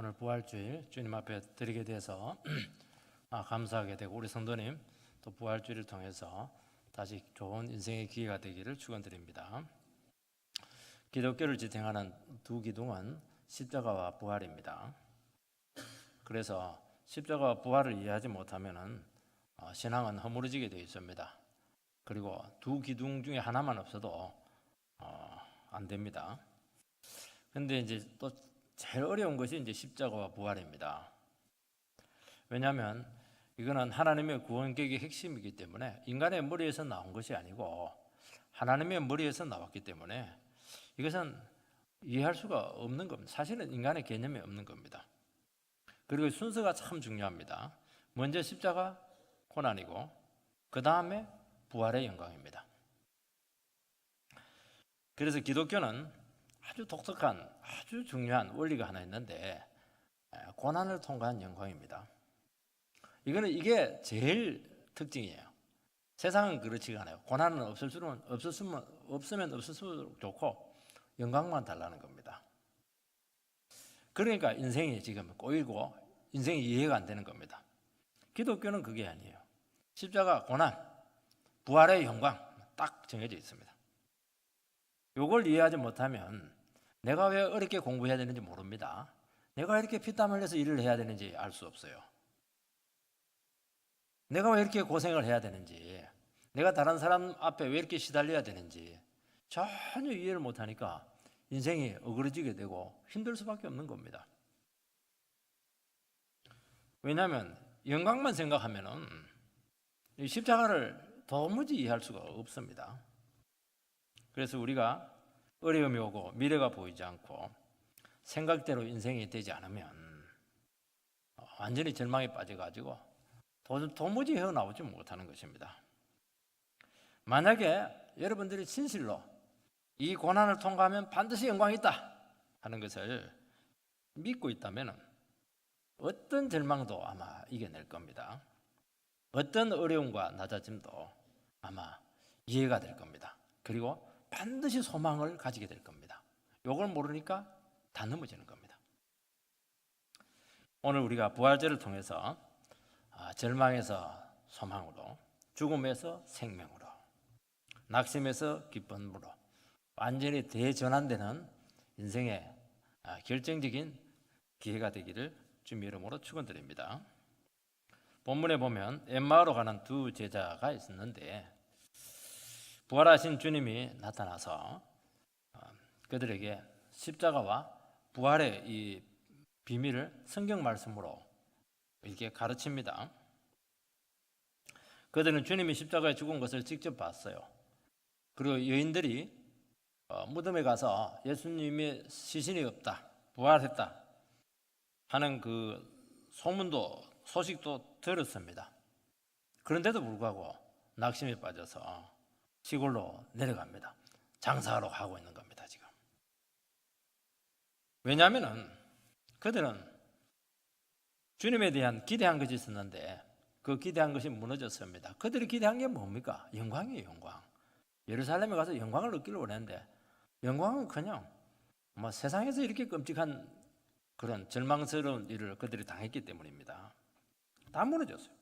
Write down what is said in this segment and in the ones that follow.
오늘 부활주일 주님 앞에 드리게 돼서 감사하게 되고, 우리 성도님 또 부활주일을 통해서 다시 좋은 인생의 기회가 되기를 축원드립니다. 기독교를 지탱하는 두 기둥은 십자가와 부활입니다. 그래서 십자가와 부활을 이해하지 못하면 신앙은 허물어지게 되어 있습니다. 그리고 두 기둥 중에 하나만 없어도 안 됩니다. 근데 이제 또 제일 어려운 것이 이제 십자가와 부활입니다. 왜냐하면 이거는 하나님의 구원 계획의 핵심이기 때문에 인간의 머리에서 나온 것이 아니고 하나님의 머리에서 나왔기 때문에 이것은 이해할 수가 없는 겁니다. 사실은 인간의 개념이 없는 겁니다. 그리고 순서가 참 중요합니다. 먼저 십자가 고난이고 그 다음에 부활의 영광입니다. 그래서 기독교는 아주 독특한 아주 중요한 원리가 하나 있는데, 고난을 통과한 영광입니다. 이게 제일 특징이에요. 세상은 그렇지가 않아요. 고난은 없으면 없을수록 좋고 영광만 달라는 겁니다. 그러니까 인생이 지금 꼬이고 인생이 이해가 안 되는 겁니다. 기독교는 그게 아니에요. 십자가, 고난, 부활의 영광 딱 정해져 있습니다. 이걸 이해하지 못하면 내가 왜 어렵게 공부해야 되는지 모릅니다. 내가 왜 이렇게 피땀 흘려서 일을 해야 되는지 알 수 없어요. 내가 왜 이렇게 고생을 해야 되는지, 내가 다른 사람 앞에 왜 이렇게 시달려야 되는지 전혀 이해를 못하니까 인생이 어그러지게 되고 힘들 수밖에 없는 겁니다. 왜냐하면 영광만 생각하면은 이 십자가를 도무지 이해할 수가 없습니다. 그래서 우리가 어려움이 오고 미래가 보이지 않고 생각대로 인생이 되지 않으면 완전히 절망에 빠져가지고 도무지 헤어나오지 못하는 것입니다. 만약에 여러분들이 진실로 이 고난을 통과하면 반드시 영광이 있다 하는 것을 믿고 있다면 어떤 절망도 아마 이겨낼 겁니다. 어떤 어려움과 낮아짐도 아마 이해가 될 겁니다. 그리고 반드시 소망을 가지게 될 겁니다. 이걸 모르니까 다 넘어지는 겁니다. 오늘 우리가 부활절을 통해서 절망에서 소망으로, 죽음에서 생명으로, 낙심에서 기쁨으로 완전히 대전환되는 인생의 결정적인 기회가 되기를 주님의 이름으로 축원드립니다. 본문에 보면 엠마오로 가는 두 제자가 있었는데 부활하신 주님이 나타나서 그들에게 십자가와 부활의 이 비밀을 성경 말씀으로 이렇게 가르칩니다. 그들은 주님이 십자가에 죽은 것을 직접 봤어요. 그리고 여인들이 무덤에 가서 예수님의 시신이 없다, 부활했다 하는 그 소식도 들었습니다. 그런데도 불구하고 낙심에 빠져서 시골로 내려갑니다. 장사하러 가고 있는 겁니다, 지금. 왜냐하면 그들은 주님에 대한 기대한 것이 있었는데 그 기대한 것이 무너졌습니다. 그들이 기대한 게 뭡니까? 영광이에요, 영광. 예루살렘에 가서 영광을 얻기를 원했는데 영광은 그냥 세상에서 이렇게 끔찍한 그런 절망스러운 일을 그들이 당했기 때문입니다. 다 무너졌어요.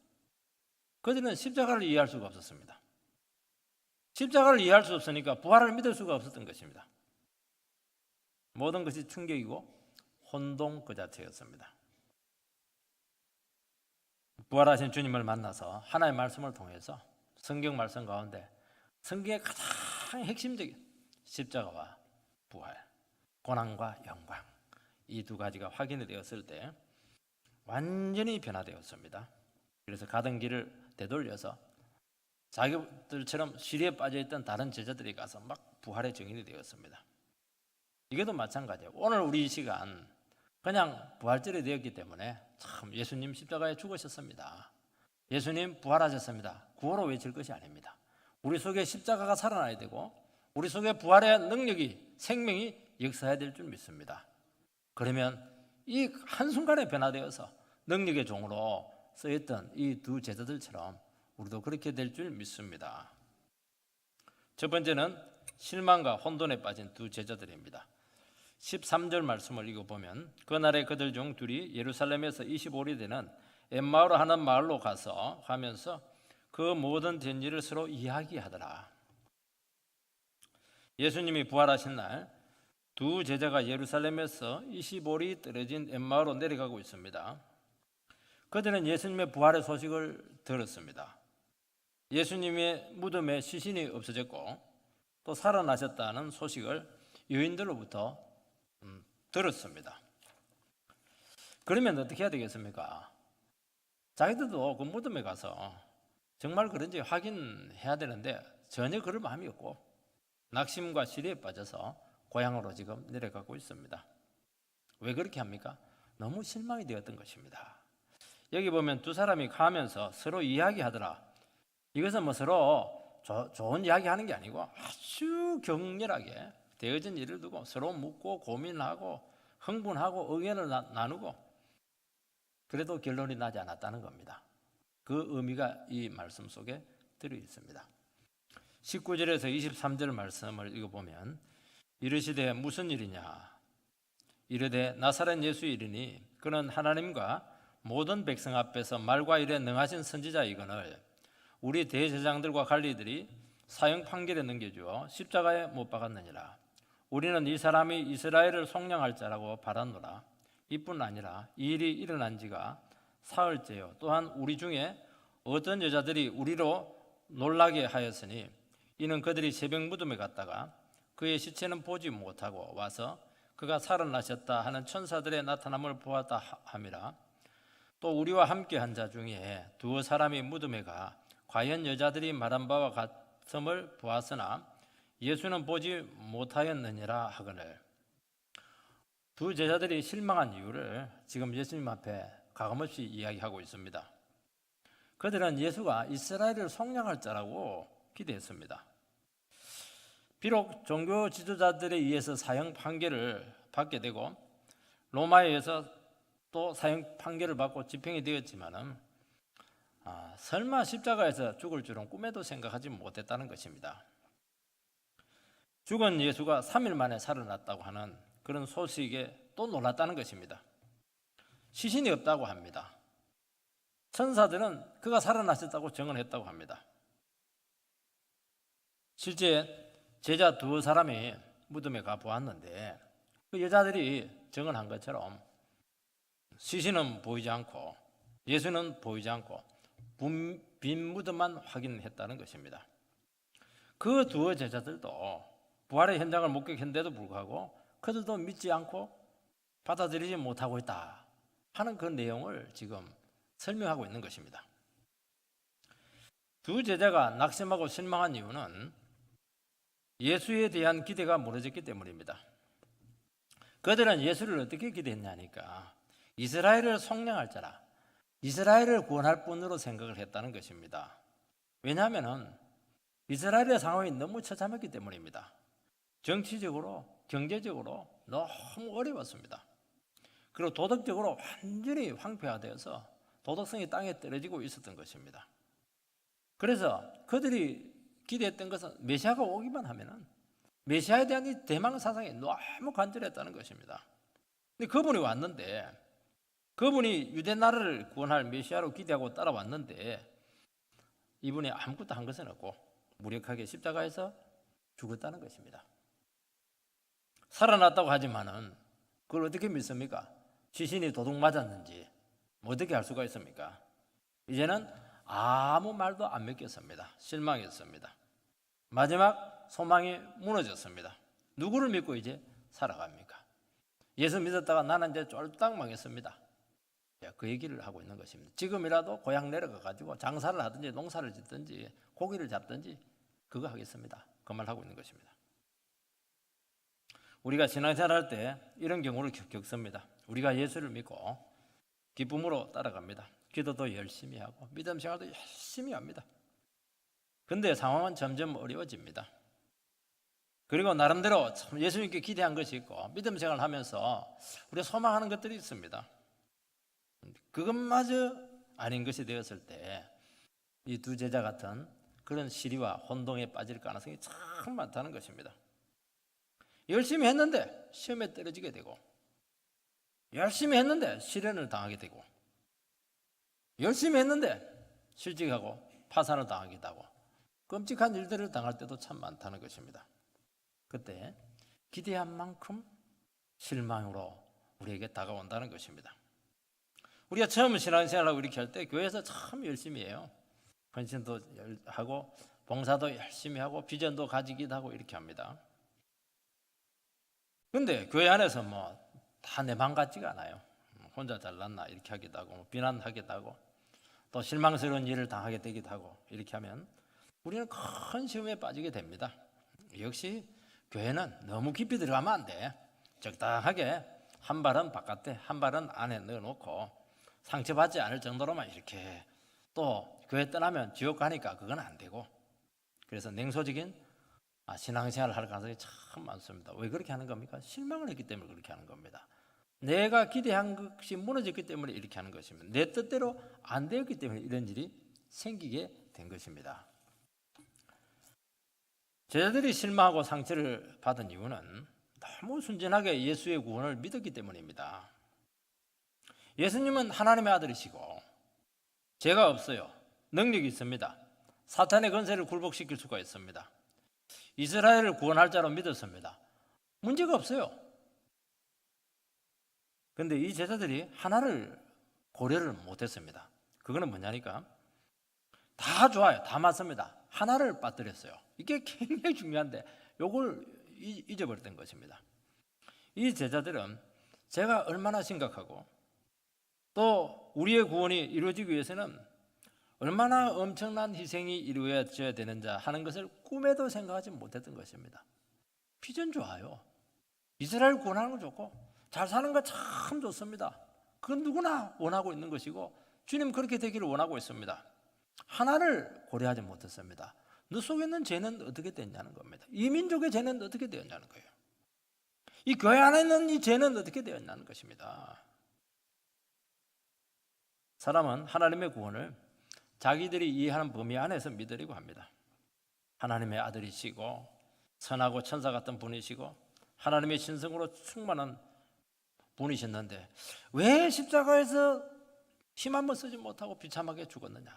그들은 십자가를 이해할 수가 없었습니다. 십자가를 이해할 수 없으니까 부활을 믿을 수가 없었던 것입니다. 모든 것이 충격이고 혼동 그 자체였습니다. 부활하신 주님을 만나서 하나님의 말씀을 통해서 성경 말씀 가운데 성경의 가장 핵심적인 십자가와 부활, 고난과 영광, 이 두 가지가 확인이 되었을 때 완전히 변화되었습니다. 그래서 가던 길을 되돌려서 자기들처럼 시리에 빠져있던 다른 제자들이 가서 막 부활의 증인이 되었습니다. 이것도 마찬가지예요. 오늘 우리 이 시간 그냥 부활절이 되었기 때문에 참 예수님 십자가에 죽으셨습니다, 예수님 부활하셨습니다, 구호로 외칠 것이 아닙니다. 우리 속에 십자가가 살아나야 되고 우리 속에 부활의 능력이, 생명이 역사해야 될 줄 믿습니다. 그러면 이 한순간에 변화되어서 능력의 종으로 쓰였던 이 두 제자들처럼 우리도 그렇게 될 줄 믿습니다. 첫 번째는 실망과 혼돈에 빠진 두 제자들입니다. 13절 말씀을 읽어보면 그날에 그들 중 둘이 예루살렘에서 25리 되는 엠마오로 하는 마을로 가면서 그 모든 된 일을 서로 이야기하더라. 예수님이 부활하신 날 두 제자가 예루살렘에서 25리 떨어진 엠마오로 내려가고 있습니다. 그들은 예수님의 부활의 소식을 들었습니다. 예수님의 무덤에 시신이 없어졌고 또 살아나셨다는 소식을 여인들로부터 들었습니다. 그러면 어떻게 해야 되겠습니까? 자기들도 그 무덤에 가서 정말 그런지 확인해야 되는데 전혀 그럴 마음이 없고 낙심과 시리에 빠져서 고향으로 지금 내려가고 있습니다. 왜 그렇게 합니까? 너무 실망이 되었던 것입니다. 여기 보면 두 사람이 가면서 서로 이야기하더라. 이것은 뭐 서로 좋은 이야기하는 게 아니고 아주 격렬하게 되어진 일을 두고 서로 묻고 고민하고 흥분하고 의견을 나누고 그래도 결론이 나지 않았다는 겁니다. 그 의미가 이 말씀 속에 들어 있습니다. 19절에서 23절 말씀을 읽어보면 이르시되 무슨 일이냐 이르되 나사렛 예수 이르니 그는 하나님과 모든 백성 앞에서 말과 일에 능하신 선지자이거늘 우리 대제사장들과 관리들이 사형 판결에 넘겨주어 십자가에 못 박았느니라. 우리는 이 사람이 이스라엘을 속량할 자라고 바랐노라. 이뿐 아니라 이 일이 일어난 지가 사흘째요. 또한 우리 중에 어떤 여자들이 우리로 놀라게 하였으니 이는 그들이 새벽 무덤에 갔다가 그의 시체는 보지 못하고 와서 그가 살아나셨다 하는 천사들의 나타남을 보았다 함이라. 또 우리와 함께 한 자 중에 두어 사람이 무덤에 가 과연 여자들이 말한 바와 같음을 보았으나 예수는 보지 못하였느니라 하거늘. 두 제자들이 실망한 이유를 지금 예수님 앞에 가감없이 이야기하고 있습니다. 그들은 예수가 이스라엘을 속량할 자라고 기대했습니다. 비록 종교 지도자들에 의해서 사형 판결을 받게 되고 로마에 의해서 또 사형 판결을 받고 집행이 되었지만은 설마 십자가에서 죽을 줄은 꿈에도 생각하지 못했다는 것입니다. 죽은 예수가 3일 만에 살아났다고 하는 그런 소식에 또 놀랐다는 것입니다. 시신이 없다고 합니다. 천사들은 그가 살아나셨다고 증언했다고 합니다. 실제 제자 두 사람이 무덤에 가 보았는데 그 여자들이 증언한 것처럼 시신은 보이지 않고 예수는 보이지 않고 빈 무덤만 확인했다는 것입니다. 그 두 제자들도 부활의 현장을 목격했는데도 불구하고 그들도 믿지 않고 받아들이지 못하고 있다 하는 그 내용을 지금 설명하고 있는 것입니다. 두 제자가 낙심하고 실망한 이유는 예수에 대한 기대가 무너졌기 때문입니다. 그들은 예수를 어떻게 기대했냐니까 이스라엘을 속량할 자라, 이스라엘을 구원할 분으로 생각을 했다는 것입니다. 왜냐하면 이스라엘의 상황이 너무 처참했기 때문입니다. 정치적으로, 경제적으로 너무 어려웠습니다. 그리고 도덕적으로 완전히 황폐화되어서 도덕성이 땅에 떨어지고 있었던 것입니다. 그래서 그들이 기대했던 것은 메시아가 오기만 하면은 메시아에 대한 이 대망 사상이 너무 간절했다는 것입니다. 근데 그분이 왔는데 그분이 유대 나라를 구원할 메시아로 기대하고 따라왔는데 이분이 아무것도 한 것은 없고 무력하게 십자가에서 죽었다는 것입니다. 살아났다고 하지만은 그걸 어떻게 믿습니까? 시신이 도둑 맞았는지 어떻게 할 수가 있습니까? 이제는 아무 말도 안 믿겠습니다. 실망했습니다. 마지막 소망이 무너졌습니다. 누구를 믿고 이제 살아갑니까? 예수 믿었다가 나는 이제 쫄딱 망했습니다. 그 얘기를 하고 있는 것입니다. 지금이라도 고향 내려가 가지고 장사를 하든지 농사를 짓든지 고기를 잡든지 그거 하겠습니다. 그 말 하고 있는 것입니다. 우리가 신앙생활 할 때 이런 경우를 겪습니다. 우리가 예수를 믿고 기쁨으로 따라갑니다. 기도도 열심히 하고 믿음 생활도 열심히 합니다. 근데 상황은 점점 어려워집니다. 그리고 나름대로 예수님께 기대한 것이 있고 믿음 생활을 하면서 우리가 소망하는 것들이 있습니다. 그것마저 아닌 것이 되었을 때 이 두 제자 같은 그런 시리와 혼동에 빠질 가능성이 참 많다는 것입니다. 열심히 했는데 시험에 떨어지게 되고, 열심히 했는데 실현을 당하게 되고, 열심히 했는데 실직하고 파산을 당하기도 하고, 끔찍한 일들을 당할 때도 참 많다는 것입니다. 그때 기대한 만큼 실망으로 우리에게 다가온다는 것입니다. 우리가 처음 신앙생활하고 이렇게 할 때 교회에서 참 열심히 해요. 헌신도 하고 봉사도 열심히 하고 비전도 가지기도 하고 이렇게 합니다. 근데 교회 안에서 뭐 다 내 맘 같지가 않아요. 혼자 잘났나 이렇게 하기도 하고, 비난하기도 하고, 또 실망스러운 일을 당하게 되기도 하고, 이렇게 하면 우리는 큰 시험에 빠지게 됩니다. 역시 교회는 너무 깊이 들어가면 안 돼. 적당하게 한 발은 바깥에 한 발은 안에 넣어놓고 상처받지 않을 정도로만 이렇게, 또 교회 떠나면 지옥 가니까 그건 안 되고, 그래서 냉소적인 신앙생활을 할 가능성이 참 많습니다. 왜 그렇게 하는 겁니까? 실망을 했기 때문에 그렇게 하는 겁니다. 내가 기대한 것이 무너졌기 때문에 이렇게 하는 것입니다. 내 뜻대로 안 되었기 때문에 이런 일이 생기게 된 것입니다. 제자들이 실망하고 상처를 받은 이유는 너무 순진하게 예수의 구원을 믿었기 때문입니다. 예수님은 하나님의 아들이시고 죄가 없어요. 능력이 있습니다. 사탄의 권세를 굴복시킬 수가 있습니다. 이스라엘을 구원할 자로 믿었습니다. 문제가 없어요. 그런데 이 제자들이 하나를 고려를 못했습니다. 그거는 뭐냐니까, 다 좋아요. 다 맞습니다. 하나를 빠뜨렸어요. 이게 굉장히 중요한데 이걸 잊어버렸던 것입니다. 이 제자들은 제가 얼마나 심각하고 또 우리의 구원이 이루어지기 위해서는 얼마나 엄청난 희생이 이루어져야 되는지 하는 것을 꿈에도 생각하지 못했던 것입니다. 비전 좋아요. 이스라엘 구원하는 거 좋고 잘 사는 거 참 좋습니다. 그건 누구나 원하고 있는 것이고 주님 그렇게 되기를 원하고 있습니다. 하나를 고려하지 못했습니다. 너 속에 있는 죄는 어떻게 됐냐는 겁니다. 이 민족의 죄는 어떻게 되었냐는 거예요. 이 교회 안에 있는 이 죄는 어떻게 되었냐는 것입니다. 사람은 하나님의 구원을 자기들이 이해하는 범위 안에서 믿으려고 합니다. 하나님의 아들이시고 선하고 천사 같은 분이시고 하나님의 신성으로 충만한 분이셨는데 왜 십자가에서 힘 한번 쓰지 못하고 비참하게 죽었느냐?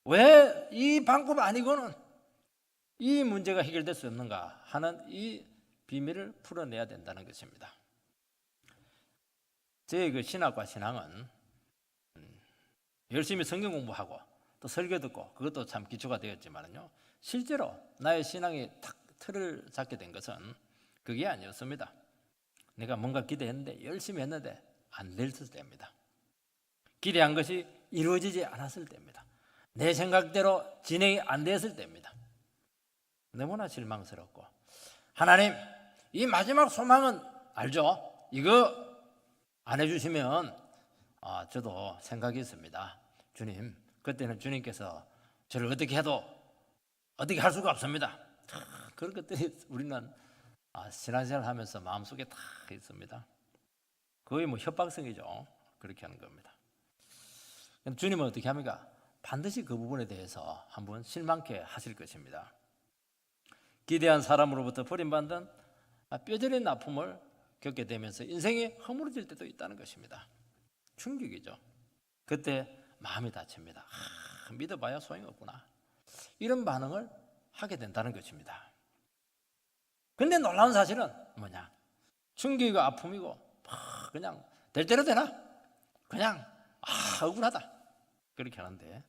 왜 이 방법 아니고는 이 문제가 해결될 수 없는가 하는 이 비밀을 풀어내야 된다는 것입니다. 제 그 신학과 신앙은 열심히 성경 공부하고 또 설교 듣고 그것도 참 기초가 되었지만요, 실제로 나의 신앙이 탁 틀을 잡게 된 것은 그게 아니었습니다. 내가 뭔가 기대했는데 열심히 했는데 안 됐을 때입니다. 기대한 것이 이루어지지 않았을 때입니다. 내 생각대로 진행이 안 됐을 때입니다. 너무나 실망스럽고, 하나님 이 마지막 소망은 알죠? 이거 안 해주시면 저도 생각이 있습니다. 주님, 그때는 주님께서 저를 어떻게 해도 어떻게 할 수가 없습니다. 그런 것들이 우리는 신앙생활 하면서 마음속에 다 있습니다. 거의 뭐 협박성이죠. 그렇게 하는 겁니다. 주님은 어떻게 합니까? 반드시 그 부분에 대해서 한번 실망케 하실 것입니다. 기대한 사람으로부터 버림받은 뼈저린 아픔을 겪게 되면서 인생이 허물어질 때도 있다는 것입니다. 충격이죠. 그때 마음이 다칩니다. 믿어봐야 소용없구나. 이런 반응을 하게 된다는 것입니다. 근데 놀라운 사실은 뭐냐? 충격이고 아픔이고 그냥 될 대로 되나? 그냥 억울하다. 그렇게 하는데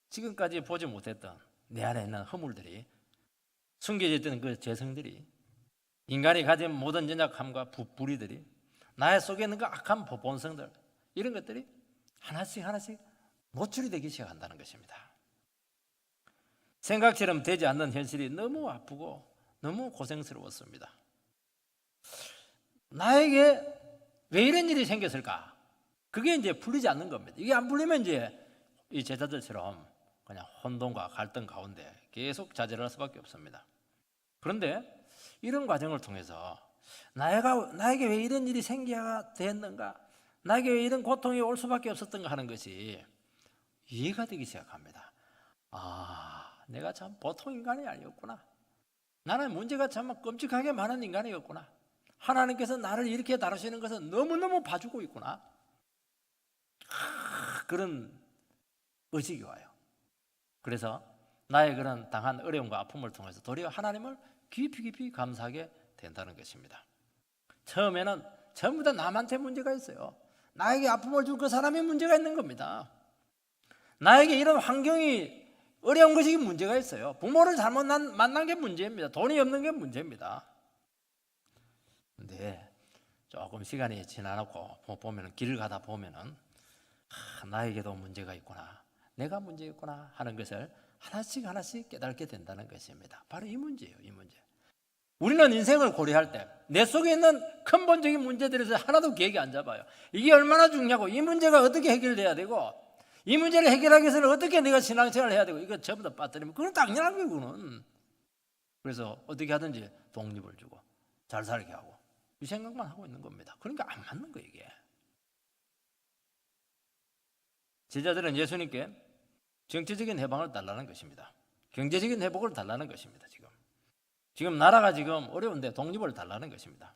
지금까지 보지 못했던 내 안에 있는 허물들이, 숨겨져 있던 그 죄성들이, 인간이 가진 모든 연약함과 불의들이, 나의 속에 있는 그 악한 본성들, 이런 것들이 하나씩 하나씩 노출이 되기 시작한다는 것입니다. 생각처럼 되지 않는 현실이 너무 아프고 너무 고생스러웠습니다. 나에게 왜 이런 일이 생겼을까? 그게 이제 풀리지 않는 겁니다. 이게 안 풀리면 이제 이 제자들처럼 그냥 혼돈과 갈등 가운데 계속 좌절할 수밖에 없습니다. 그런데 이런 과정을 통해서 나에게 왜 이런 일이 생겨야 됐는가? 나에게 왜 이런 고통이 올 수밖에 없었던가 하는 것이 이해가 되기 시작합니다. 내가 참 보통 인간이 아니었구나. 나는 문제가 참 끔찍하게 많은 인간이었구나. 하나님께서 나를 이렇게 다루시는 것은 너무너무 봐주고 있구나. 그런 의식이 와요. 그래서 나의 그런 당한 어려움과 아픔을 통해서 도리어 하나님을 깊이 감사하게 된다는 것입니다. 처음에는 전부 다 남한테 문제가 있어요. 나에게 아픔을 준 그 사람이 문제가 있는 겁니다. 나에게 이런 환경이 어려운 것이 문제가 있어요. 부모를 잘못 만난 게 문제입니다. 돈이 없는 게 문제입니다. 근데 조금 시간이 지나고 보면 길을 가다 보면은 나에게도 문제가 있구나, 내가 문제였구나 하는 것을 하나씩 깨닫게 된다는 것입니다. 바로 이 문제예요. 이 문제. 우리는 인생을 고려할 때 내 속에 있는 근본적인 문제들에 대해서 하나도 기억이 안 잡아요. 이게 얼마나 중요하고 이 문제가 어떻게 해결돼야 되고 이 문제를 해결하기 위해서는 어떻게 내가 신앙생활을 해야 되고 이거 전부 다 빠뜨리면 그건 당연한 거예요. 그거는. 그래서 어떻게 하든지 독립을 주고 잘 살게 하고 이 생각만 하고 있는 겁니다. 그러니까 안 맞는 거예요 이게. 제자들은 예수님께 정치적인 해방을 달라는 것입니다. 경제적인 회복을 달라는 것입니다. 지금 나라가 지금 어려운데 독립을 달라는 것입니다.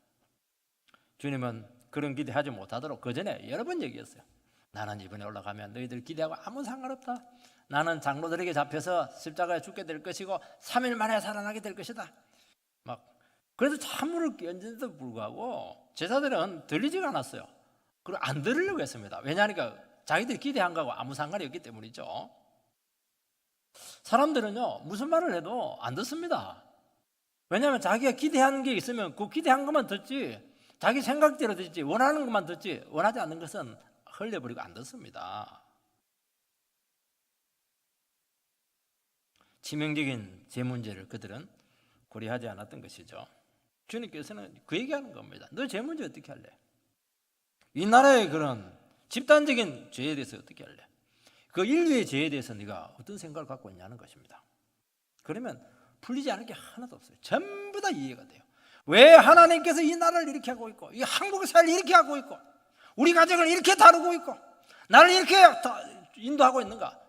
주님은 그런 기대하지 못하도록 그 전에 여러 번 얘기했어요. 나는 이번에 올라가면 너희들 기대하고 아무 상관없다. 나는 장로들에게 잡혀서 십자가에 죽게 될 것이고 3일 만에 살아나게 될 것이다. 그래서 찬물을 끼얹은데도 불구하고 제자들은 들리지가 않았어요. 그리고 안 들으려고 했습니다. 왜냐하니까 자기들이 기대한 거하고 아무 상관이 없기 때문이죠. 사람들은요 무슨 말을 해도 안 듣습니다. 왜냐하면 자기가 기대하는 게 있으면 그 기대한 것만 듣지, 자기 생각대로 듣지, 원하는 것만 듣지 원하지 않는 것은 흘려버리고 안 듣습니다. 치명적인 제 문제를 그들은 고려하지 않았던 것이죠. 주님께서는 그 얘기하는 겁니다. 너 제 문제 어떻게 할래? 이 나라의 그런 집단적인 죄에 대해서 어떻게 할래? 그 인류의 죄에 대해서 네가 어떤 생각을 갖고 있냐는 것입니다. 그러면 풀리지 않을 게 하나도 없어요. 전부 다 이해가 돼요. 왜 하나님께서 이 나라를 이렇게 하고 있고 이 한국 사회를 이렇게 하고 있고 우리 가정을 이렇게 다루고 있고 나를 이렇게 인도하고 있는가?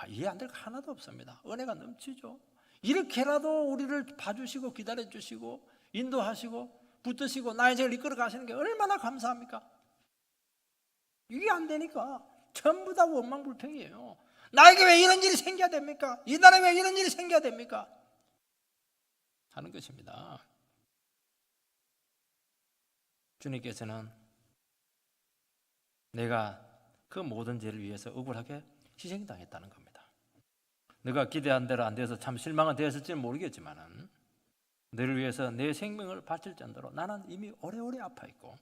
이해 안 될 거 하나도 없습니다. 은혜가 넘치죠. 이렇게라도 우리를 봐주시고 기다려주시고 인도하시고 붙드시고 나의 인생을 이끌어 가시는 게 얼마나 감사합니까? 이게 안 되니까 전부 다 원망불평이에요. 나에게 왜 이런 일이 생겨야 됩니까? 이 나라에 왜 이런 일이 생겨야 됩니까? 하는 것입니다. 주님께서는 내가 그 모든 죄를 위해서 억울하게 희생당했다는 겁니다. 네가 기대한 대로 안 돼서 참 실망은 되었을지는 모르겠지만 너를 위해서 내 생명을 바칠 정도로 나는 이미 오래오래 아파있고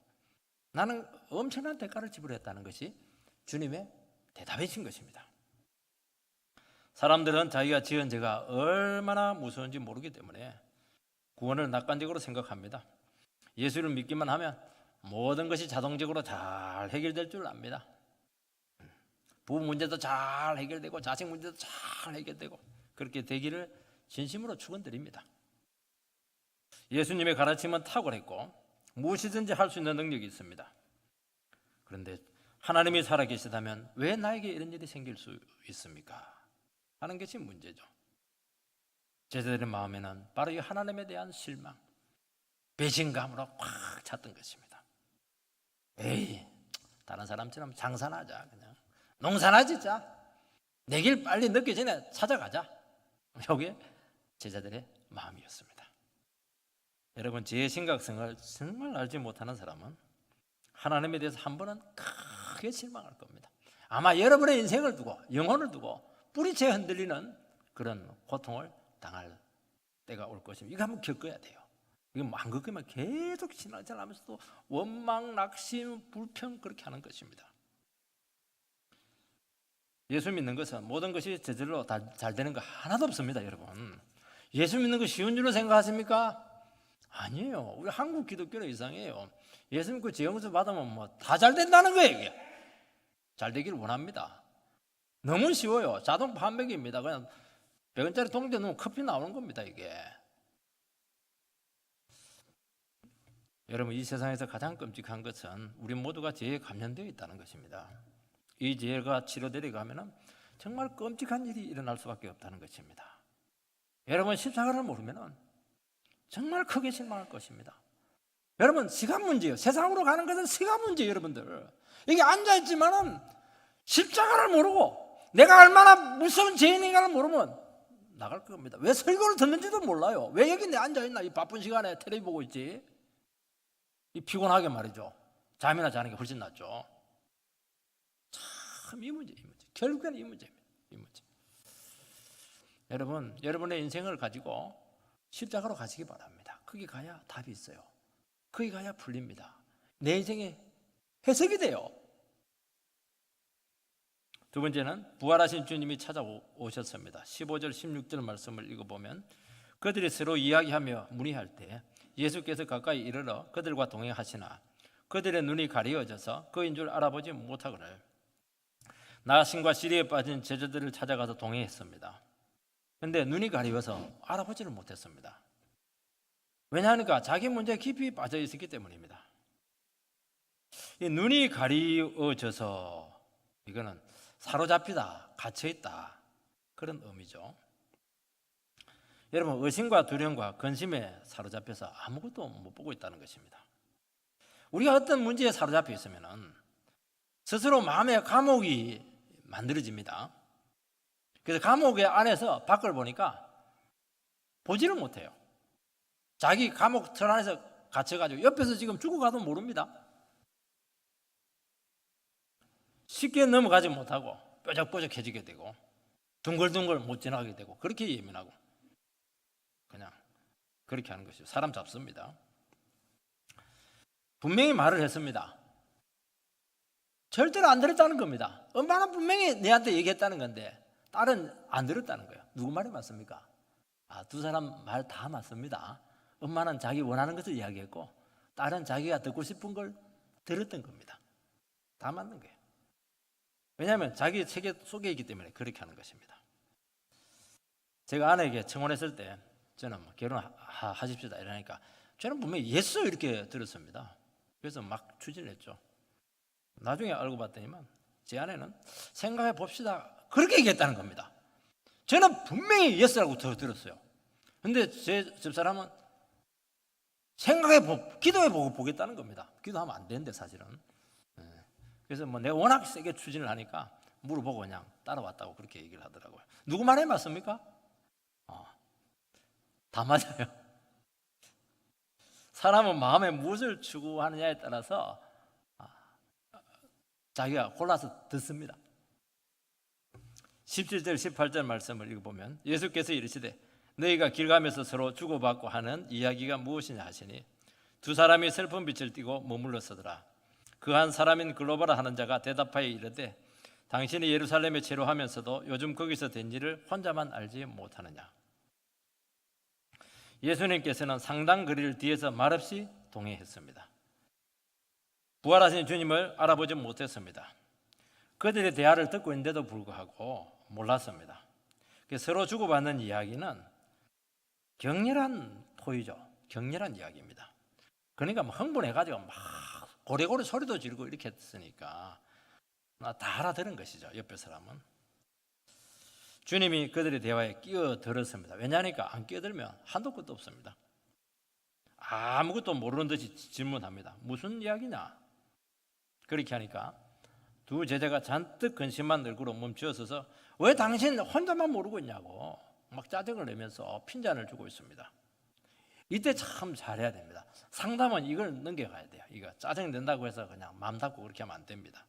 나는 엄청난 대가를 지불했다는 것이 주님의 대답이신 것입니다. 사람들은 자기가 지은 죄가 얼마나 무서운지 모르기 때문에 구원을 낙관적으로 생각합니다. 예수를 믿기만 하면 모든 것이 자동적으로 잘 해결될 줄 압니다. 부부 문제도 잘 해결되고 자식 문제도 잘 해결되고 그렇게 되기를 진심으로 축원드립니다. 예수님의 가르침은 탁월했고 무엇이든지 할 수 있는 능력이 있습니다. 그런데 하나님이 살아계시다면 왜 나에게 이런 일이 생길 수 있습니까? 하는 것이 문제죠. 제자들의 마음에는 바로 이 하나님에 대한 실망, 배신감으로 꽉 찼던 것입니다. 에이, 다른 사람처럼 장사나 하자, 그냥 농사나 짓자, 내 길 빨리 늦기 전에 찾아가자. 이게 제자들의 마음이었습니다. 여러분, 제 심각성을 정말 알지 못하는 사람은 하나님에 대해서 한 번은 크게 실망할 겁니다. 아마 여러분의 인생을 두고 영혼을 두고 뿌리채 흔들리는 그런 고통을 당할 때가 올 것입니다. 이거 한번 겪어야 돼요. 이거 안 겪으면 계속 신앙생활하면서도 원망, 낙심, 불평 그렇게 하는 것입니다. 예수 믿는 것은 모든 것이 저절로 다 잘 되는 거 하나도 없습니다, 여러분. 예수 믿는 거 쉬운 줄로 생각하십니까? 아니에요. 우리 한국 기독교는 이상해요. 예수 믿고 지영수 받으면 뭐 다 잘 된다는 거예요. 이게. 잘 되기를 원합니다. 너무 쉬워요. 자동 판매기입니다. 그냥 100원짜리 통째 넣으면 커피 나오는 겁니다, 이게. 여러분, 이 세상에서 가장 끔찍한 것은 우리 모두가 죄에 감염되어 있다는 것입니다. 이 죄가 치료되려 가면은 정말 끔찍한 일이 일어날 수밖에 없다는 것입니다. 여러분, 십자가를 모르면은 정말 크게 실망할 것입니다. 여러분, 시간 문제예요. 세상으로 가는 것은 시간 문제예요, 여러분들. 여기 앉아있지만은 십자가를 모르고 내가 얼마나 무서운 죄인인가를 모르면 나갈 겁니다. 왜 설교를 듣는지도 몰라요. 왜 여기 내 앉아있나? 이 바쁜 시간에 텔레비 보고 있지. 이 피곤하게 말이죠. 잠이나 자는 게 훨씬 낫죠. 참 이 문제. 결국에는 이 문제입니다. 이 문제. 여러분, 여러분의 인생을 가지고 십자가로 가시기 바랍니다. 거기 가야 답이 있어요. 거기 가야 풀립니다. 내 인생에 해석이 돼요. 두 번째는 부활하신 주님이 찾아오셨습니다. 15절 16절 말씀을 읽어보면 그들이 서로 이야기하며 문의할 때 예수께서 가까이 이르러 그들과 동행하시나 그들의 눈이 가리워져서 그인 줄 알아보지 못하거늘 나신과 시리에 빠진 제자들을 찾아가서 동행했습니다. 그런데 눈이 가리워서 알아보지를 못했습니다. 왜냐하니까 자기 문제에 깊이 빠져 있었기 때문입니다. 이 눈이 가리워져서 이거는 사로잡히다, 갇혀있다 그런 의미죠. 여러분, 의심과 두려움과 근심에 사로잡혀서 아무것도 못 보고 있다는 것입니다. 우리가 어떤 문제에 사로잡혀 있으면 스스로 마음의 감옥이 만들어집니다. 그래서 감옥의 안에서 밖을 보니까 보지를 못해요. 자기 감옥 틀 안에서 갇혀가지고 옆에서 지금 죽어가도 모릅니다. 쉽게 넘어가지 못하고 뾰족뾰족해지게 되고 둥글둥글 못 지나가게 되고 그렇게 예민하고 그냥 그렇게 하는 것이죠. 사람 잡습니다. 분명히 말을 했습니다. 절대로 안 들었다는 겁니다. 엄마는 분명히 내한테 얘기했다는 건데 딸은 안 들었다는 거예요. 누구 말이 맞습니까? 두 사람 말 다 맞습니다. 엄마는 자기 원하는 것을 이야기했고 딸은 자기가 듣고 싶은 걸 들었던 겁니다. 다 맞는 거예요. 왜냐하면 자기 세계 속에 있기 때문에 그렇게 하는 것입니다. 제가 아내에게 청혼했을 때 저는 결혼하십시다 이러니까 저는 분명히 예스 이렇게 들었습니다. 그래서 막 추진을 했죠. 나중에 알고 봤더니만 제 아내는 생각해 봅시다 그렇게 얘기했다는 겁니다. 저는 분명히 예스라고 들었어요. 근데 제 집사람은 기도해보고 보겠다는 겁니다. 기도하면 안 되는데 사실은. 그래서 내가 워낙 세게 추진을 하니까 물어보고 그냥 따라왔다고 그렇게 얘기를 하더라고요. 누구 말에 맞습니까? 다 맞아요. 사람은 마음에 무엇을 추구하느냐에 따라서 자기가 골라서 듣습니다. 17절 18절 말씀을 읽어보면 예수께서 이르시되 너희가 길 가면서 서로 주고받고 하는 이야기가 무엇이냐 하시니 두 사람이 슬픈 빛을 띠고 머물러 서더라. 그 한 사람인 글로바라 하는 자가 대답하여 이르되 당신이 예루살렘에 체류하면서도 요즘 거기서 된 일을 혼자만 알지 못하느냐. 예수님께서는 상당 거리를 뒤에서 말없이 동행했습니다. 부활하신 주님을 알아보지 못했습니다. 그들의 대화를 듣고 있는데도 불구하고 몰랐습니다. 서로 주고받는 이야기는 격렬한 토의죠. 격렬한 이야기입니다. 그러니까 흥분해가지고 막 고래고래 소리도 지르고 이렇게 했으니까 다 알아들은 것이죠. 옆에 사람은. 주님이 그들의 대화에 끼어들었습니다. 왜냐하니까 안 끼어들면 한도 끝도 없습니다. 아무것도 모르는 듯이 질문합니다. 무슨 이야기냐? 그렇게 하니까 두 제자가 잔뜩 근심한 얼굴로 멈추어서서 왜 당신 혼자만 모르고 있냐고 막 짜증을 내면서 핀잔을 주고 있습니다. 이때 참 잘해야 됩니다. 상담은 이걸 넘겨가야 돼요. 이거 짜증 낸다고 해서 그냥 마음 닫고 그렇게 하면 안 됩니다.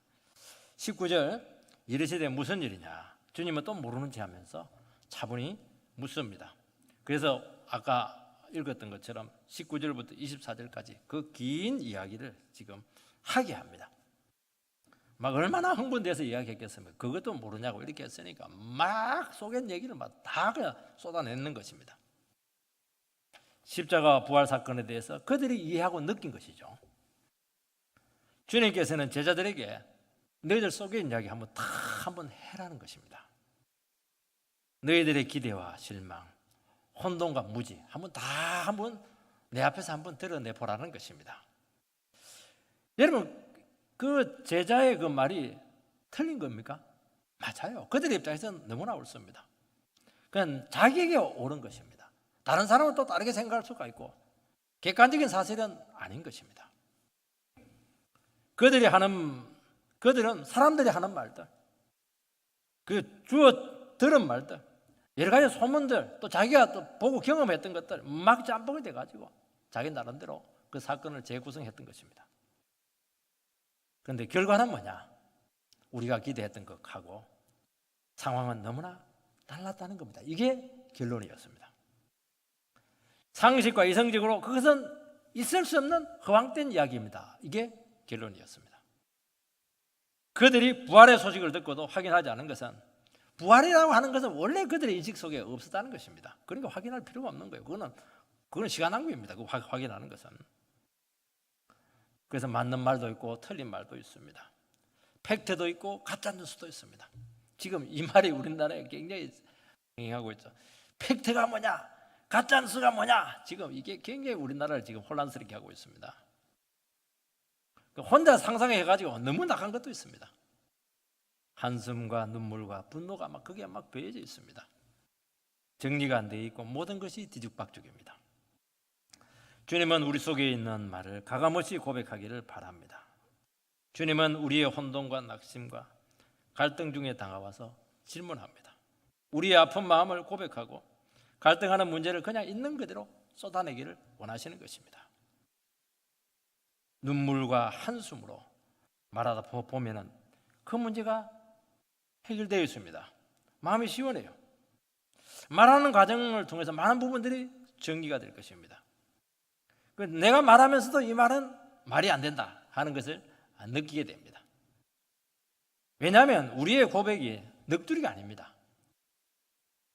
19절 이르시되 무슨 일이냐? 주님은 또 모르는 체 하면서 차분히 묻습니다. 그래서 아까 읽었던 것처럼 19절부터 24절까지 그 긴 이야기를 지금 하게 합니다. 막 얼마나 흥분돼서 이야기했겠습니까? 그것도 모르냐고 이렇게 했으니까 막 속엔 얘기를 막 다 그냥 쏟아내는 것입니다. 십자가 부활 사건에 대해서 그들이 이해하고 느낀 것이죠. 주님께서는 제자들에게 너희들 속에 있는 이야기 한번 해라는 것입니다. 너희들의 기대와 실망, 혼돈과 무지 한번 내 앞에서 한번 드러내보라는 것입니다. 여러분, 그 제자의 그 말이 틀린 겁니까? 맞아요. 그들의 입장에서는 너무나 옳습니다. 그건 자기에게 옳은 것입니다. 다른 사람은 또 다르게 생각할 수가 있고 객관적인 사실은 아닌 것입니다. 그들은 사람들이 하는 말들, 그 주워 들은 말들, 여러 가지 소문들, 또 자기가 또 보고 경험했던 것들 막 짬뽕이 돼가지고 자기 나름대로 그 사건을 재구성했던 것입니다. 그런데 결과는 뭐냐? 우리가 기대했던 것하고 상황은 너무나 달랐다는 겁니다. 이게 결론이었습니다. 상식과 이성적으로 그것은 있을 수 없는 허황된 이야기입니다. 이게 결론이었습니다. 그들이 부활의 소식을 듣고도 확인하지 않은 것은, 부활이라고 하는 것은 원래 그들의 인식 속에 없었다는 것입니다. 그러니까 확인할 필요가 없는 거예요. 그건 시간 낭비입니다. 그 확인하는 것은. 그래서 맞는 말도 있고 틀린 말도 있습니다. 팩트도 있고 가짜 뉴스도 있습니다. 지금 이 말이 우리나라에 굉장히 행하고 있죠. 팩트가 뭐냐, 가짜 뉴스가 뭐냐, 지금 이게 굉장히 우리나라를 지금 혼란스럽게 하고 있습니다. 혼자 상상해가지고 너무 나간 것도 있습니다. 한숨과 눈물과 분노가 그게 배어져 있습니다. 정리가 안 되어 있고 모든 것이 뒤죽박죽입니다. 주님은 우리 속에 있는 말을 가감없이 고백하기를 바랍니다. 주님은 우리의 혼돈과 낙심과 갈등 중에 다가와서 질문합니다. 우리의 아픈 마음을 고백하고 갈등하는 문제를 그냥 있는 그대로 쏟아내기를 원하시는 것입니다. 눈물과 한숨으로 말하다 보면은 그 문제가 해결되어 있습니다. 마음이 시원해요. 말하는 과정을 통해서 많은 부분들이 정리가 될 것입니다. 내가 말하면서도 이 말은 말이 안 된다 하는 것을 느끼게 됩니다. 왜냐하면 우리의 고백이 넋두리가 아닙니다.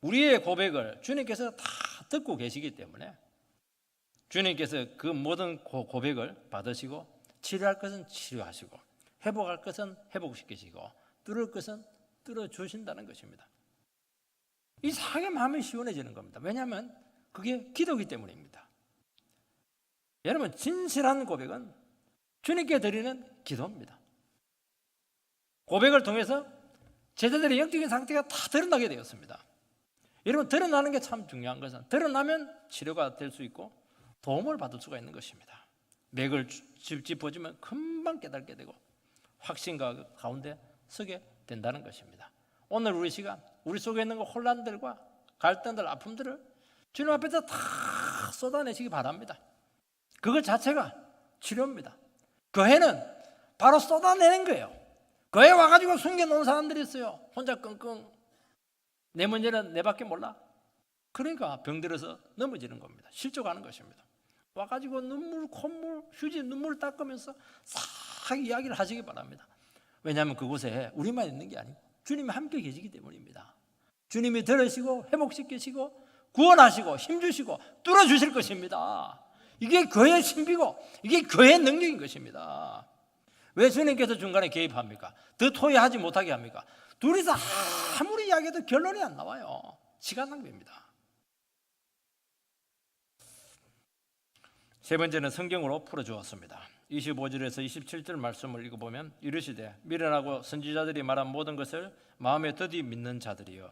우리의 고백을 주님께서 다 듣고 계시기 때문에 주님께서 그 모든 고백을 받으시고 치료할 것은 치료하시고 회복할 것은 회복시키시고 뚫을 것은 뚫어주신다는 것입니다. 이상하게 마음이 시원해지는 겁니다. 왜냐하면 그게 기도이기 때문입니다. 여러분, 진실한 고백은 주님께 드리는 기도입니다. 고백을 통해서 제자들의 영적인 상태가 다 드러나게 되었습니다. 여러분, 드러나는 게 참 중요한 것은 드러나면 치료가 될 수 있고 도움을 받을 수가 있는 것입니다. 맥을 짚어주면 금방 깨닫게 되고 확신과 가운데 서게 된다는 것입니다. 오늘 우리 시간, 우리 속에 있는 혼란들과 갈등들, 아픔들을 주님 앞에서 다 쏟아내시기 바랍니다. 그것 자체가 치료입니다. 교회는 바로 쏟아내는 거예요. 교회 와가지고 숨겨놓은 사람들이 있어요. 혼자 끙끙 내 문제는 내밖에 몰라. 그러니까 병들어서 넘어지는 겁니다. 실족하는 것입니다. 와가지고 눈물, 콧물, 휴지 눈물 닦으면서 싹 이야기를 하시기 바랍니다. 왜냐하면 그곳에 우리만 있는 게 아니고 주님이 함께 계시기 때문입니다. 주님이 들으시고 회복시키시고 구원하시고 힘주시고 뚫어주실 것입니다. 이게 교회의 신비고 이게 교회의 능력인 것입니다. 왜 주님께서 중간에 개입합니까? 더 토의하지 못하게 합니까? 둘이서 아무리 이야기해도 결론이 안 나와요. 시간 낭비입니다. 세 번째는 성경으로 풀어주었습니다. 25절에서 27절 말씀을 읽어보면 이르시되 미련하고 선지자들이 말한 모든 것을 마음에 더디 믿는 자들이여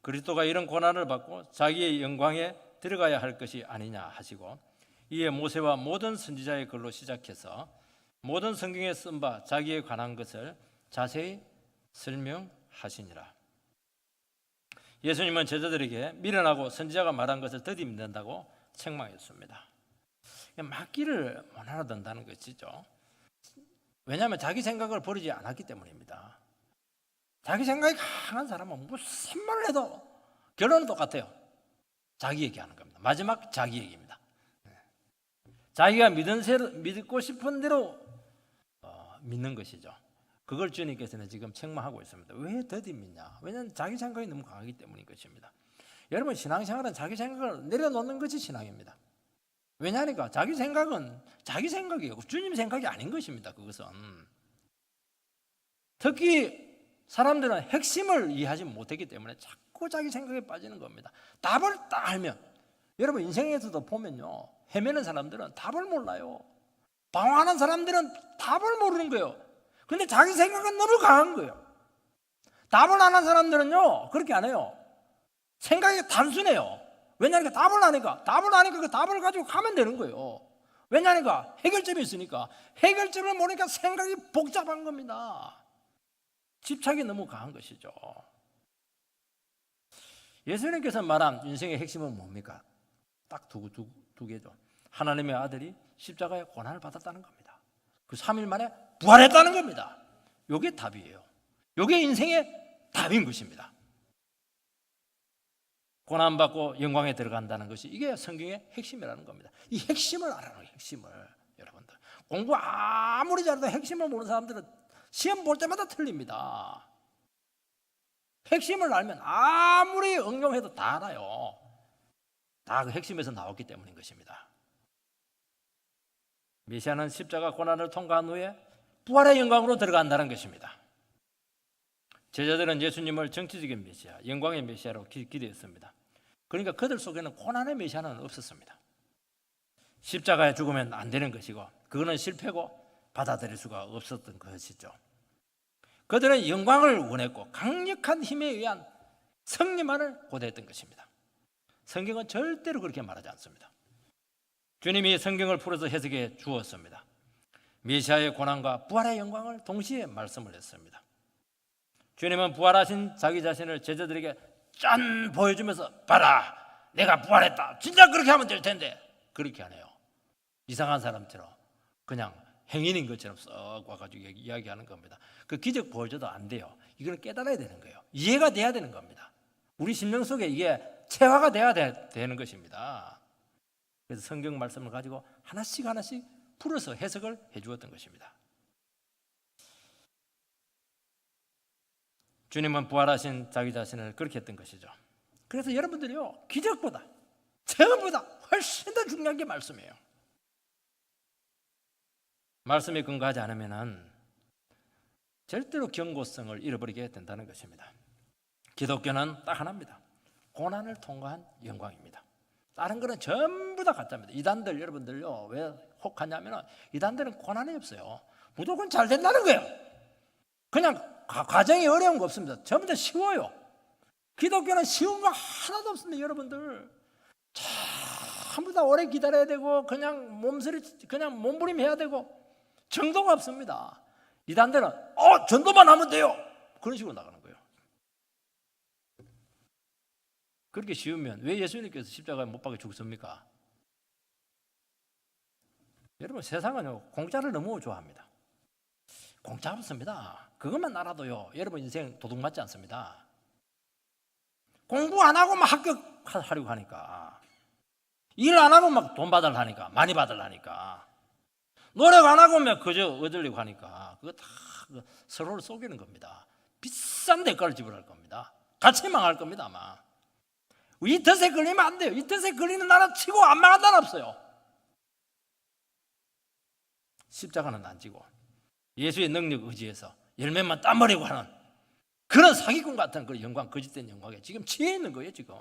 그리스도가 이런 고난을 받고 자기의 영광에 들어가야 할 것이 아니냐 하시고 이에 모세와 모든 선지자의 글로 시작해서 모든 성경에 쓴 바 자기에 관한 것을 자세히 설명하시니라. 예수님은 제자들에게 미련하고 선지자가 말한 것을 더디 믿는다고 책망했습니다. 맞기를 원하던다는 것이죠. 왜냐하면 자기 생각을 버리지 않았기 때문입니다. 자기 생각이 강한 사람은 무슨 말을 해도 결론은 똑같아요. 자기 얘기하는 겁니다. 마지막 자기 얘기입니다. 자기가 믿고 싶은 대로 믿는 것이죠. 그걸 주님께서는 지금 책망하고 있습니다. 왜 더디 믿냐? 왜냐하면 자기 생각이 너무 강하기 때문인 것입니다. 여러분, 신앙생활은 자기 생각을 내려놓는 것이 신앙입니다. 왜냐하니까 자기 생각은 자기 생각이에요. 주님 생각이 아닌 것입니다. 그것은 특히 사람들은 핵심을 이해하지 못했기 때문에 자꾸 자기 생각에 빠지는 겁니다. 답을 딱 알면 여러분 인생에서도 보면요, 헤매는 사람들은 답을 몰라요. 방황하는 사람들은 답을 모르는 거예요. 근데 자기 생각은 너무 강한 거예요. 답을 안 한 사람들은요 그렇게 안 해요. 생각이 단순해요. 왜냐하니까 답을 아니까 그 답을 가지고 가면 되는 거예요. 왜냐하니까 해결점이 있으니까. 해결점을 모르니까 생각이 복잡한 겁니다. 집착이 너무 강한 것이죠. 예수님께서 말한 인생의 핵심은 뭡니까? 딱 두 개죠. 하나님의 아들이 십자가의 고난을 받았다는 겁니다. 그 3일 만에 부활했다는 겁니다. 이게 답이에요. 이게 인생의 답인 것입니다. 고난받고 영광에 들어간다는 것이 이게 성경의 핵심이라는 겁니다. 이 핵심을 알아요. 핵심을. 여러분들 공부 아무리 잘해도 핵심을 모르는 사람들은 시험 볼 때마다 틀립니다. 핵심을 알면 아무리 응용해도 다 알아요. 다 그 핵심에서 나왔기 때문인 것입니다. 메시아는 십자가 고난을 통과한 후에 부활의 영광으로 들어간다는 것입니다. 제자들은 예수님을 정치적인 메시아, 영광의 메시아로 기대했습니다. 그러니까 그들 속에는 고난의 메시아는 없었습니다. 십자가에 죽으면 안 되는 것이고 그거는 실패고 받아들일 수가 없었던 것이죠. 그들은 영광을 원했고 강력한 힘에 의한 승리만을 고대했던 것입니다. 성경은 절대로 그렇게 말하지 않습니다. 주님이 성경을 풀어서 해석해 주었습니다. 메시아의 고난과 부활의 영광을 동시에 말씀을 했습니다. 주님은 부활하신 자기 자신을 제자들에게 짠 보여주면서 봐라 내가 부활했다 진짜 그렇게 하면 될 텐데 그렇게 안 해요. 이상한 사람처럼 그냥 행인인 것처럼 썩 와가지고 이야기하는 겁니다. 그 기적 보여줘도 안 돼요. 이걸 깨달아야 되는 거예요. 이해가 돼야 되는 겁니다. 우리 심령 속에 이게 체화가 돼야 되는 것입니다. 그래서 성경 말씀을 가지고 하나씩 풀어서 해석을 해주었던 것입니다. 주님은 부활하신 자기 자신을 그렇게 했던 것이죠. 그래서 여러분들이요 기적보다 체험보다 훨씬 더 중요한 게 말씀이에요. 말씀에 근거하지 않으면 절대로 경고성을 잃어버리게 된다는 것입니다. 기독교는 딱 하나입니다. 고난을 통과한 영광입니다. 다른 거는 전부 다 가짜입니다. 이단들 여러분들요 왜 혹하냐면 이단들은 고난이 없어요. 무조건 잘 된다는 거예요. 그냥 과정이 어려운 거 없습니다. 전부 다 쉬워요. 기독교는 쉬운 거 하나도 없습니다. 여러분들 전부 다 오래 기다려야 되고 그냥 몸부림해야 되고 정도가 없습니다. 이단들은 전도만 하면 돼요. 그런 식으로 나가는 거예요. 그렇게 쉬우면 왜 예수님께서 십자가에 못 박혀 죽습니까? 여러분 세상은요 공짜를 너무 좋아합니다. 공짜 없습니다. 그것만 알아도요 여러분 인생 도둑 맞지 않습니다. 공부 안 하고 막 합격하려고 하니까 일 안 하고 막 돈 받으려니까 많이 받으려니까 노력 안 하고 막 그저 얻으려고 하니까 그거 다 서로를 속이는 겁니다. 비싼 대가를 지불할 겁니다. 같이 망할 겁니다 아마. 이 덫에 걸리면 안 돼요. 이 덫에 걸리는 나라 치고 안 망한 나라 없어요. 십자가는 안 지고 예수의 능력 의지에서 열매만 따버리고 하는 그런 사기꾼 같은 그런 영광, 거짓된 영광에 지금 취해 있는 거예요 지금.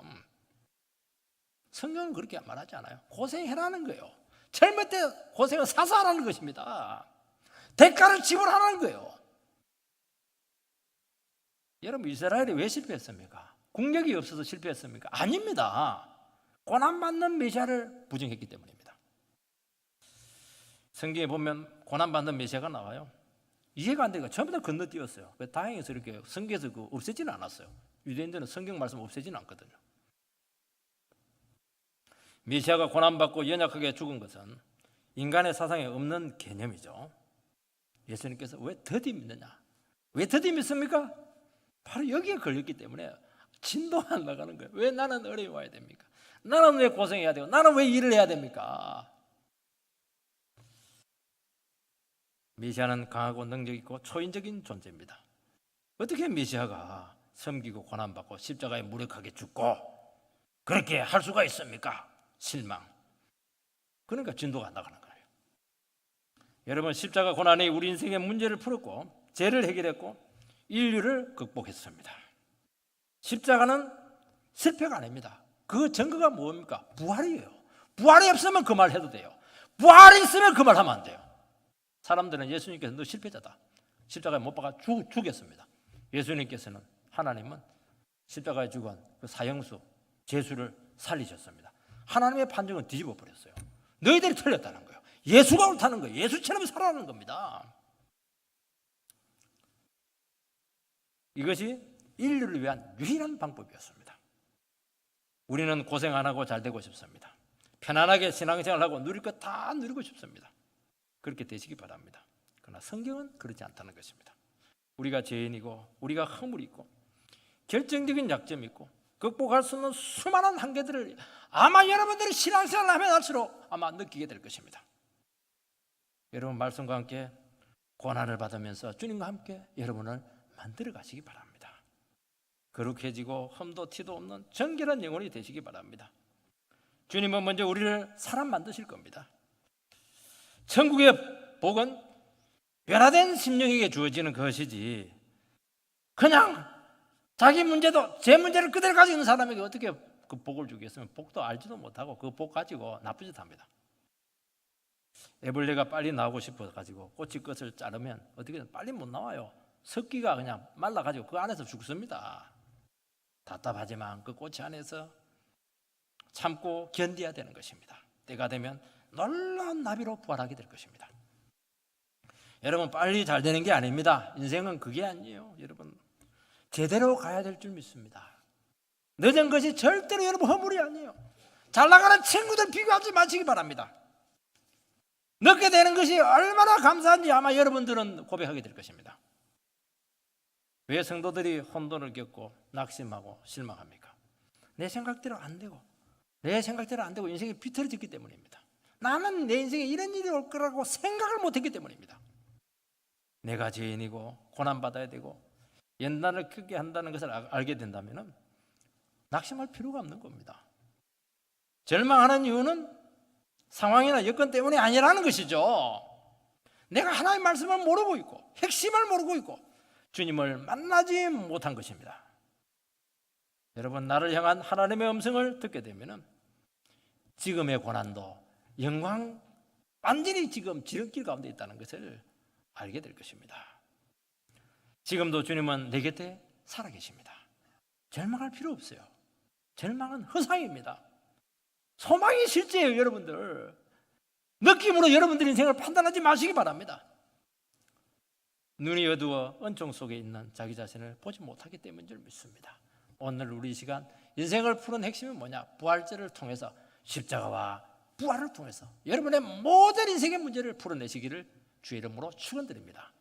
성경은 그렇게 말하지 않아요. 고생해라는 거예요. 젊을 때 고생은 사서 하라는 것입니다. 대가를 지불하라는 거예요. 여러분 이스라엘이 왜 실패했습니까? 국력이 없어서 실패했습니까? 아닙니다. 고난받는 메시아를 부정했기 때문입니다. 성경에 보면 고난받는 메시아가 나와요. 이해가 안 되니까 전부 다 건너뛰었어요. 다행해서 이렇게 성경에서 없애지는 않았어요. 유대인들은 성경 말씀 없애지는 않거든요. 메시아가 고난받고 연약하게 죽은 것은 인간의 사상에 없는 개념이죠. 예수님께서 왜 더디 믿느냐? 왜 더디 믿습니까? 바로 여기에 걸렸기 때문에 진도 안 나가는 거예요. 왜 나는 어려워야 됩니까? 나는 왜 고생해야 되고 나는 왜 일을 해야 됩니까? 메시아는 강하고 능력 있고 초인적인 존재입니다. 어떻게 메시아가 섬기고 고난받고 십자가에 무력하게 죽고 그렇게 할 수가 있습니까? 실망. 그러니까 진도가 안 나가는 거예요. 여러분 십자가 고난이 우리 인생의 문제를 풀었고 죄를 해결했고 인류를 극복했습니다. 십자가는 실패가 아닙니다. 그 증거가 뭡니까? 부활이에요. 부활이 없으면 그 말 해도 돼요. 부활이 있으면 그 말 하면 안 돼요. 사람들은 예수님께서 너 실패자다. 십자가에 못 박아 죽였습니다. 예수님께서는 하나님은 십자가에 죽은 그 사형수, 죄수를 살리셨습니다. 하나님의 판정은 뒤집어 버렸어요. 너희들이 틀렸다는 거예요. 예수가 옳다는 거예요. 예수처럼 살아가는 겁니다. 이것이 인류를 위한 유일한 방법이었습니다. 우리는 고생 안 하고 잘 되고 싶습니다. 편안하게 신앙생활하고 누릴 것 다 누리고 싶습니다. 그렇게 되시기 바랍니다. 그러나 성경은 그렇지 않다는 것입니다. 우리가 죄인이고 우리가 허물이 있고 결정적인 약점이 있고 극복할 수 없는 수많은 한계들을 아마 여러분들이 신앙생활을 하면 할수록 아마 느끼게 될 것입니다. 여러분 말씀과 함께 고난을 받으면서 주님과 함께 여러분을 만들어 가시기 바랍니다. 거룩해지고 흠도 티도 없는 정결한 영혼이 되시기 바랍니다. 주님은 먼저 우리를 사람 만드실 겁니다. 천국의 복은 변화된 심령에게 주어지는 것이지 그냥 자기 문제도 제 문제를 그대로 가지고 있는 사람에게 어떻게 그 복을 주겠으면 복도 알지도 못하고 그 복 가지고 나쁜 짓 합니다. 애벌레가 빨리 나오고 싶어 가지고 꽃이 끝을 자르면 어떻게든 빨리 못 나와요. 습기가 그냥 말라 가지고 그 안에서 죽습니다. 답답하지만 그 꽃이 안에서 참고 견뎌야 되는 것입니다. 때가 되면 놀라운 나비로 부활하게 될 것입니다. 여러분 빨리 잘 되는 게 아닙니다. 인생은 그게 아니에요. 여러분 제대로 가야 될 줄 믿습니다. 늦은 것이 절대로 여러분 허물이 아니에요. 잘 나가는 친구들 비교하지 마시기 바랍니다. 늦게 되는 것이 얼마나 감사한지 아마 여러분들은 고백하게 될 것입니다. 왜 성도들이 혼돈을 겪고 낙심하고 실망합니까? 내 생각대로 안 되고 인생이 비틀어졌기 때문입니다. 나는 내 인생에 이런 일이 올 거라고 생각을 못했기 때문입니다. 내가 죄인이고 고난받아야 되고 연단을 크게 한다는 것을 알게 된다면 낙심할 필요가 없는 겁니다. 절망하는 이유는 상황이나 여건 때문이 아니라는 것이죠. 내가 하나님의 말씀을 모르고 있고 핵심을 모르고 있고 주님을 만나지 못한 것입니다. 여러분 나를 향한 하나님의 음성을 듣게 되면 지금의 고난도 영광 완전히 지금 지름길 가운데 있다는 것을 알게 될 것입니다. 지금도 주님은 내 곁에 살아계십니다. 절망할 필요 없어요. 절망은 허상입니다. 소망이 실제예요. 여러분들 느낌으로 여러분들 인생을 판단하지 마시기 바랍니다. 눈이 어두워 은총 속에 있는 자기 자신을 보지 못하기 때문인 줄 믿습니다. 오늘 우리 시간 인생을 푸는 핵심은 뭐냐? 부활절을 통해서 십자가와 부활을 통해서 여러분의 모든 인생의 문제를 풀어내시기를 주의 이름으로 축원드립니다.